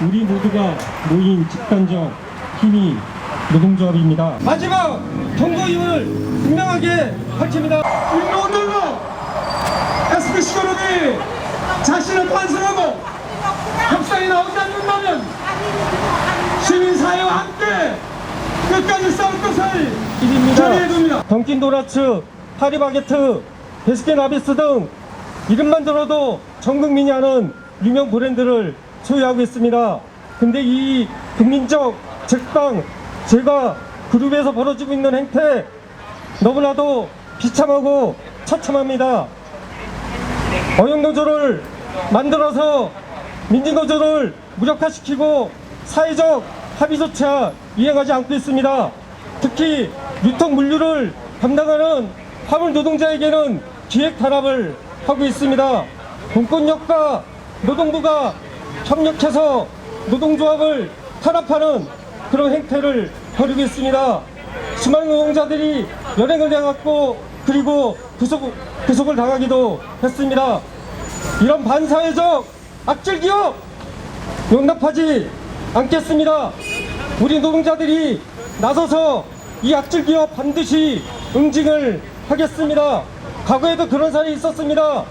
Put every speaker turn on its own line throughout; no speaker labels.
우리 모두가 모인 집단적 힘이 노동조합입니다. 마지막 통고임을 분명하게 밝힙니다.
우리 노동은 SPC 그룹이 자신을 반성하고 협상이 나오지 않는다면 시민사회와 함께 끝까지 싸울 것을 결의해둡니다.
던킨도너츠, 파리바게트, 베스킨라빈스 등 이름만 들어도 전 국민이 아는 유명 브랜드를 소유하고 있습니다. 근데 이 국민적 제빵, 제과 그룹에서 벌어지고 있는 행태 너무나도 비참하고 처참합니다. 어영노조를 만들어서 민주노조를 무력화시키고 사회적 합의조차 이행하지 않고 있습니다. 특히 유통 물류를 담당하는 화물 노동자에게는 기획 탄압을 하고 있습니다. 공권력과 노동부가 협력해서 노동조합을 탄압하는 그런 행태를 벌이고 있습니다. 수많은 노동자들이 연행을 당했고 그리고 구속을 당하기도 했습니다. 이런 반사회적 악질 기업 용납하지 않겠습니다. 우리 노동자들이 나서서 이 악질 기업 반드시 응징을 하겠습니다. 과거에도 그런 사례 있었습니다.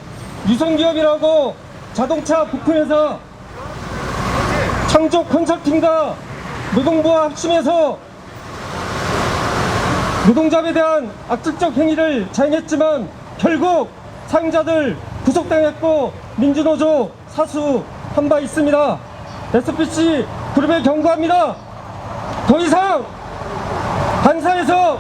유성기업이라고 자동차 부품회사 창조 컨설팅과 노동부와 합심해서 노동자에 대한 악질적 행위를 자행했지만 결국 사용자들 구속당했고 민주노조 사수한 바 있습니다. SPC 그룹에 경고합니다. 더 이상 반사에서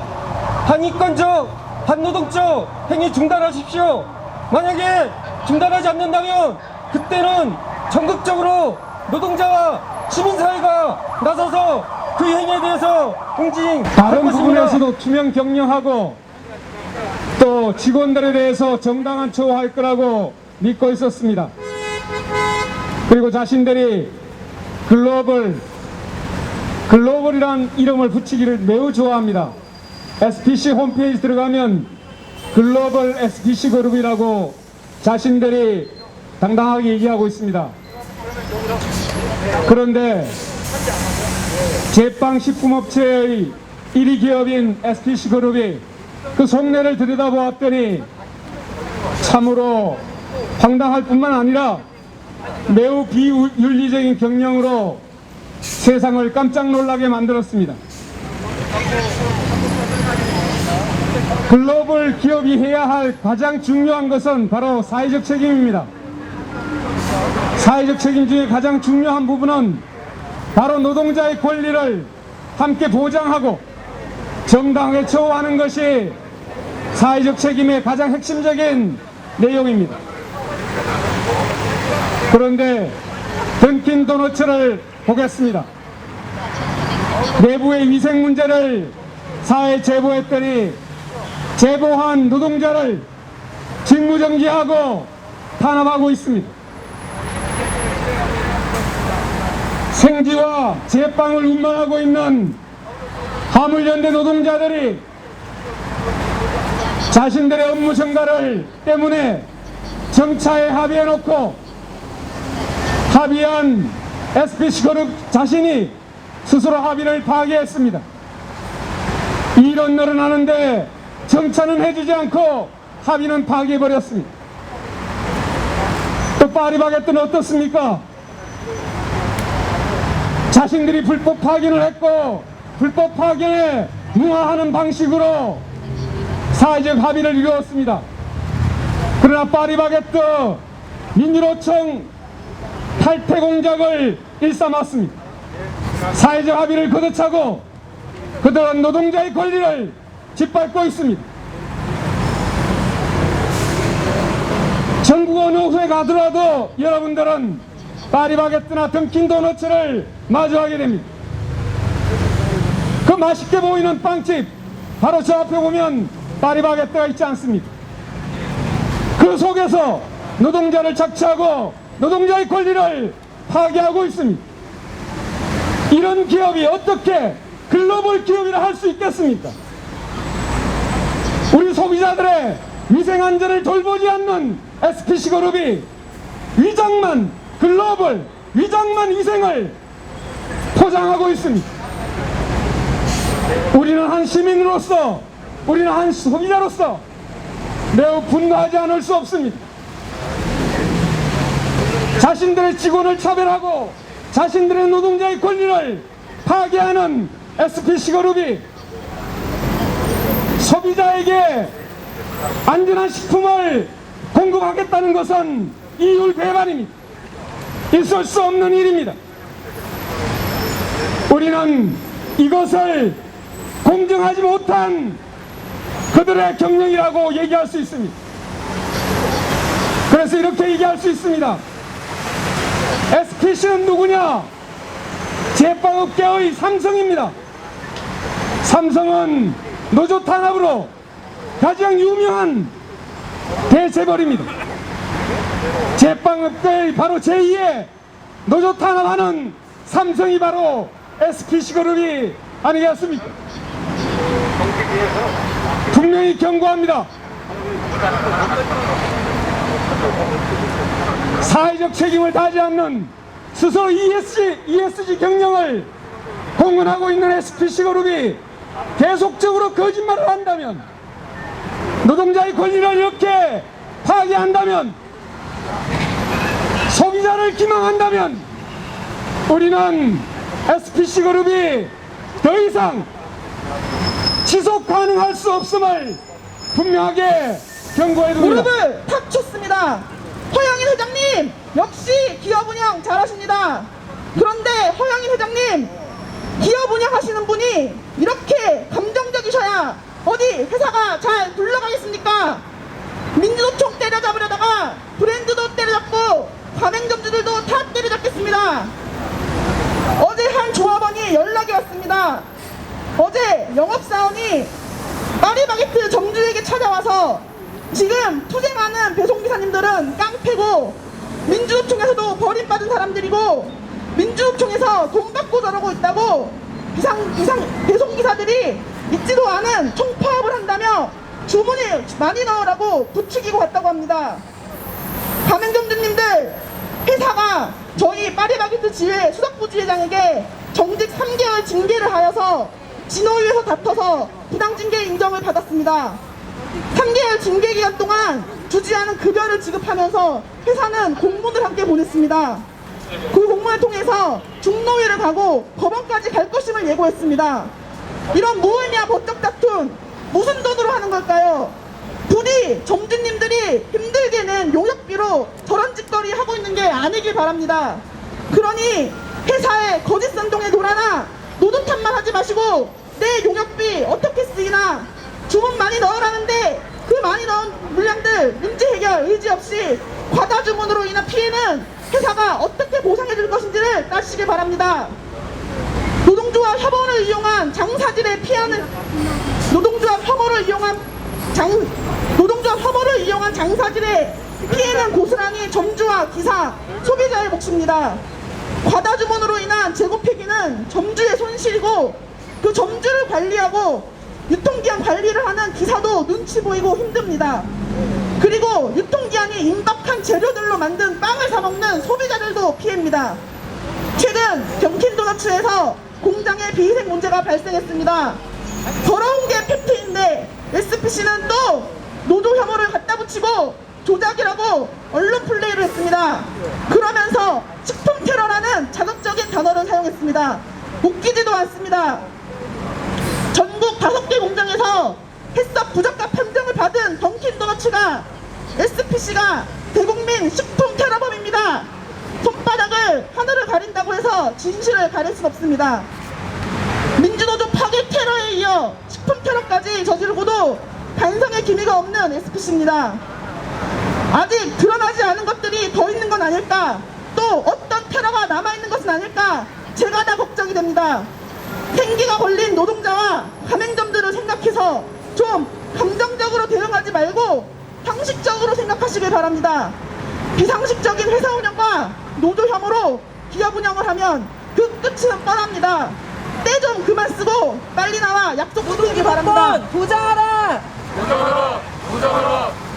반인권적, 반노동적 행위 중단하십시오. 만약에 중단하지 않는다면 그때는 전국적으로 노동자와 시민사회가 나서서 그 행위에 대해서 응징할
다른
것입니다.
부분에서도 투명 경영하고 또 직원들에 대해서 정당한 처우할 거라고 믿고 있었습니다. 그리고 자신들이 글로벌이란 이름을 붙이기를 매우 좋아합니다. SPC 홈페이지 들어가면 글로벌 SPC 그룹이라고 자신들이 당당하게 얘기하고 있습니다. 그런데 제빵식품업체의 1위 기업인 SPC 그룹이 그 속내를 들여다보았더니 참으로 황당할 뿐만 아니라 매우 비윤리적인 경영으로 세상을 깜짝 놀라게 만들었습니다. 글로벌 기업이 해야 할 가장 중요한 것은 바로 사회적 책임입니다. 사회적 책임 중에 가장 중요한 부분은 바로 노동자의 권리를 함께 보장하고 정당하게 처우하는 것이 사회적 책임의 가장 핵심적인 내용입니다. 그런데 던킨 도너츠를 보겠습니다. 내부의 위생 문제를 사회에 제보했더니 제보한 노동자를 직무정지하고 탄압하고 있습니다. 생지와 제빵을 운반하고 있는 화물연대 노동자들이 자신들의 업무 성과를 때문에 정차에 합의해놓고 합의한 SPC 그룹 자신이 스스로 합의를 파기했습니다. 일은 늘어나는데 정차는 해주지 않고 합의는 파기해버렸습니다. 또 파리바게뜨는 어떻습니까? 자신들이 불법 파견을 했고 불법 파견에 무화하는 방식으로 사회적 합의를 이루었습니다. 그러나 파리바게뜨 민주노총 탈퇴 공작을 일삼았습니다. 사회적 합의를 걷어차고 그들은 노동자의 권리를 짓밟고 있습니다. 전국 어느 곳에 가더라도 여러분들은 파리바게뜨나 던킨 도너츠를 마주하게 됩니다. 그 맛있게 보이는 빵집 바로 저 앞에 보면 파리바게뜨가 있지 않습니까? 그 속에서 노동자를 착취하고 노동자의 권리를 파괴하고 있습니다. 이런 기업이 어떻게 글로벌 기업이라 할 수 있겠습니까? 우리 소비자들의 위생안전을 돌보지 않는 SPC 그룹이 위장만 글로벌 위장만 희생을 포장하고 있습니다. 우리는 한 시민으로서, 우리는 한 소비자로서 매우 분노하지 않을 수 없습니다. 자신들의 직원을 차별하고 자신들의 노동자의 권리를 파괴하는 SPC그룹이 소비자에게 안전한 식품을 공급하겠다는 것은 이율 배반입니다. 있을 수 없는 일입니다. 우리는 이것을 공정하지 못한 그들의 경영이라고 얘기할 수 있습니다. 그래서 이렇게 얘기할 수 있습니다. SPC는 누구냐? 제빵업계의 삼성입니다. 삼성은 노조 탄압으로 가장 유명한 대재벌입니다. 제빵업계의 바로 제2의 노조 탄압하는 삼성이 바로 SPC그룹이 아니겠습니까? 분명히 경고합니다. 사회적 책임을 다하지 않는 스스로 ESG 경영을 공언하고 있는 SPC그룹이 계속적으로 거짓말을 한다면, 노동자의 권리를 이렇게 파괴한다면, 소비자를 기망한다면 우리는 SPC그룹이 더 이상 지속 가능할 수 없음을 분명하게 경고해 둡니다.
무릎을 탁 쳤습니다. 허영인 회장님 역시 기업 운영 잘하십니다. 그런데 허영인 회장님, 기업 운영 하시는 분이 이렇게 감정적이셔야 어디 회사가 잘 굴러가겠습니까? 민주노총 때려잡으려다가 브랜드도 때려잡고 가맹점주들도 다 때려잡겠습니다. 어제 한 조합원이 연락이 왔습니다. 어제 영업사원이 파리바게뜨 점주에게 찾아와서 지금 투쟁하는 배송기사님들은 깡패고 민주노총에서도 버림받은 사람들이고 민주노총에서 돈 받고 저러고 있다고 배송기사들이 있지도 않은 총파업을 한다며 주문이 많이 넣으라고 부추기고 갔다고 합니다. 가맹점주님들, 회사가 저희 파리바게뜨 지회 수석부지회장에게 정직 3개월 징계를 하여서 진호위에서 다퉈서 부당징계 인정을 받았습니다. 3개월 징계 기간 동안 주지 않은 급여를 지급하면서 회사는 공문을 함께 보냈습니다. 그 공문을 통해서 중노위를 가고 법원까지 갈 것임을 예고했습니다. 이런 무의미한 법적 다툼 무슨 돈으로 하는 걸까요? 부디 점주님들이 힘들게 낸 용역비로 저런 짓거리 하고 있는 게 아니길 바랍니다. 그러니 회사에 거짓 선동에 놀아나 노동 탓만 하지 마시고 내 용역비 어떻게 쓰이나 주문 많이 넣으라는데 그 많이 넣은 물량들 문제 해결 의지 없이 과다 주문으로 인한 피해는 회사가 어떻게 보상해 줄 것인지를 따지시길 바랍니다. 노동조합 협업을 이용한 장사질에 피하는 노동조합 협업을 이용한 장사질의 피해는 고스란히 점주와 기사, 소비자의 몫입니다. 과다 주문으로 인한 재고 폐기는 점주의 손실이고 그 점주를 관리하고 유통기한 관리를 하는 기사도 눈치 보이고 힘듭니다. 그리고 유통기한이 임박한 재료들로 만든 빵을 사 먹는 소비자들도 피해입니다. 최근 던킨도너츠에서 공장에 비위생 문제가 발생했습니다. 더러운 게 팩트인데 SPC는 또 노조 혐오를 갖다 붙이고 조작이라고 언론 플레이를 했습니다. 그러면서 식품 테러라는 자극적인 단어를 사용했습니다. 웃기지도 않습니다. 전국 5개 공장에서 햇섭 부적합 판정을 받은 던킨도너츠가 SPC가 대국민 식품 테러범입니다. 손바닥을 하늘을 가린다고 해서 진실을 가릴 순 없습니다. 민주노조 파괴 테러에 이어 식품 테러까지 저지르고도 반성의 기미가 없는 SPC입니다. 아직 드러나지 않은 것들이 더 있는 건 아닐까, 또 어떤 테러가 남아있는 것은 아닐까, 제가 다 걱정이 됩니다. 생기가 걸린 노동자와 가맹점들을 생각해서 좀 감정적으로 대응하지 말고 상식적으로 생각하시길 바랍니다. 비상식적인 회사 운영과 노조 혐오로 기업 운영을 하면 그 끝은 뻔합니다. 때 좀 그만 쓰고 빨리 나와 약속 지키기 바랍니다.
도장하라!
도전하라! 도전하라!